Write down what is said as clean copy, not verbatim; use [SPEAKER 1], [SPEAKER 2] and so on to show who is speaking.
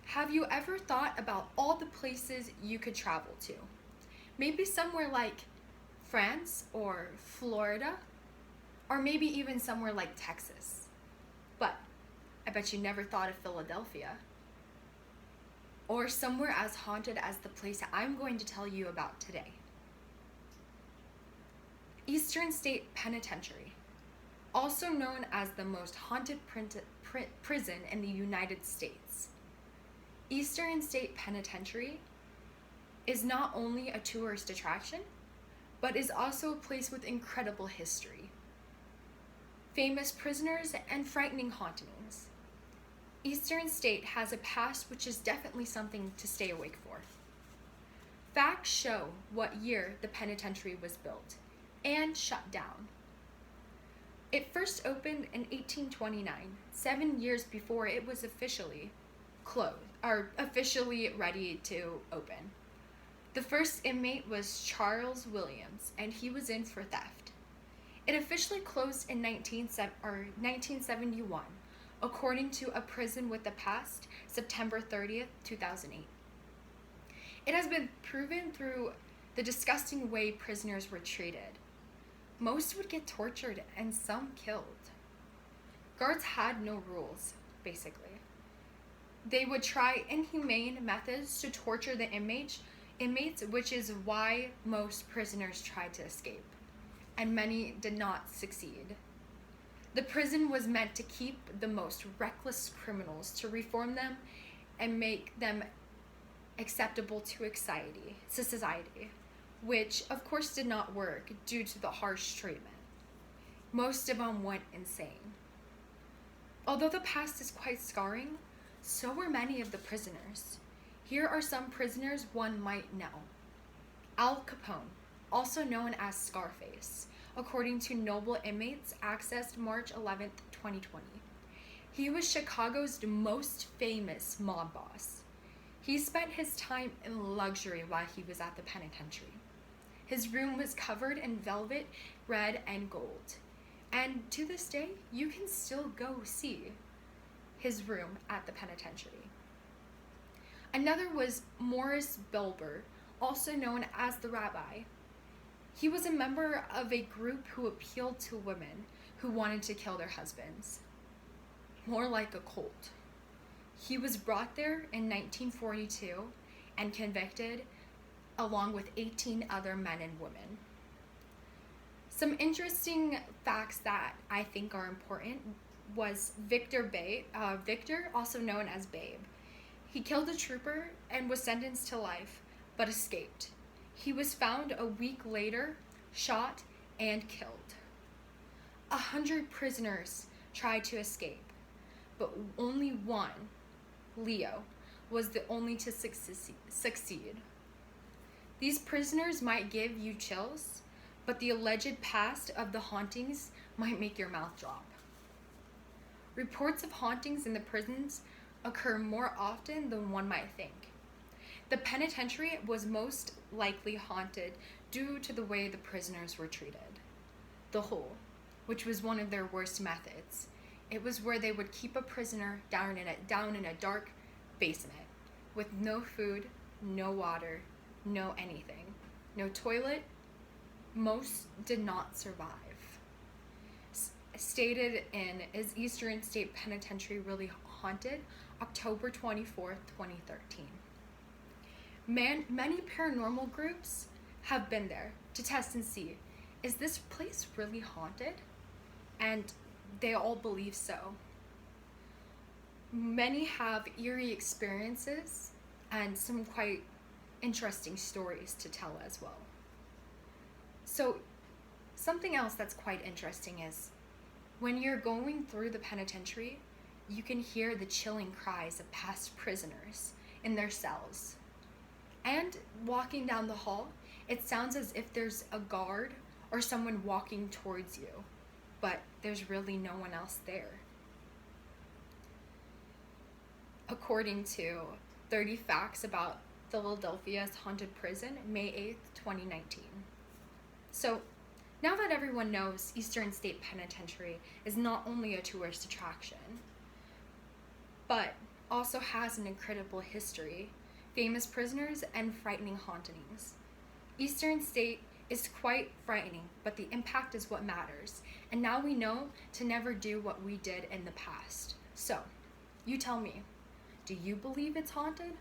[SPEAKER 1] Have you ever thought about all the places you could travel to? Maybe somewhere like France or Florida, or maybe even somewhere like Texas. But I bet you never thought of Philadelphia, or somewhere as haunted as the place I'm going to tell you about today. Eastern State Penitentiary, also known as the most haunted prison in the United States. Eastern State Penitentiary is not only a tourist attraction, but is also a place with incredible history, famous prisoners, and frightening hauntings. Eastern State has a past which is definitely something to stay awake for. Facts show what year the penitentiary was built and shut down. It first opened in 1829, 7 years before it was officially closed, or officially ready to open. The first inmate was Charles Williams, and he was in for theft. It officially closed in 1971, according to A Prison with a Past, September 30th, 2008. It has been proven through the disgusting way prisoners were treated. Most would get tortured and some killed. Guards had no rules, basically. They would try inhumane methods to torture the inmates, which is why most prisoners tried to escape, and many did not succeed. The prison was meant to keep the most reckless criminals, to reform them and make them acceptable to society, which of course did not work due to the harsh treatment. Most of them went insane. Although the past is quite scarring, so were many of the prisoners. Here are some prisoners one might know. Al Capone, also known as Scarface, according to Noble Inmates, accessed March 11th, 2020. He was Chicago's most famous mob boss. He spent his time in luxury while he was at the penitentiary. His room was covered in velvet, red, and gold. And to this day, you can still go see his room at the penitentiary. Another was Morris Belber, also known as the Rabbi. He was a member of a group who appealed to women who wanted to kill their husbands, more like a cult. He was brought there in 1942 and convicted, along with 18 other men and women. Some interesting facts that I think are important was Victor, also known as Babe. He killed a trooper and was sentenced to life, but escaped. He was found a week later, shot and killed. 100 prisoners tried to escape, but only one, Leo, was the only to succeed. These prisoners might give you chills, but the alleged past of the hauntings might make your mouth drop. Reports of hauntings in the prisons occur more often than one might think. The penitentiary was most likely haunted due to the way the prisoners were treated. The hole, which was one of their worst methods. It was where they would keep a prisoner down in a dark basement with no food, no water, no anything, no toilet. Most did not survive. Stated in Is Eastern State Penitentiary Really Haunted? October 24th, 2013. Many paranormal groups have been there to test and see, is this place really haunted? And they all believe so. Many have eerie experiences and some quite interesting stories to tell as well. So something else that's quite interesting is when you're going through the penitentiary, you can hear the chilling cries of past prisoners in their cells. And walking down the hall, it sounds as if there's a guard or someone walking towards you, but there's really no one else there. According to 30 Facts About Philadelphia's Haunted Prison, May 8th, 2019. So, now that everyone knows Eastern State Penitentiary is not only a tourist attraction, but also has an incredible history, famous prisoners, and frightening hauntings. Eastern State is quite frightening, but the impact is what matters. And now we know to never do what we did in the past. So, you tell me, do you believe it's haunted?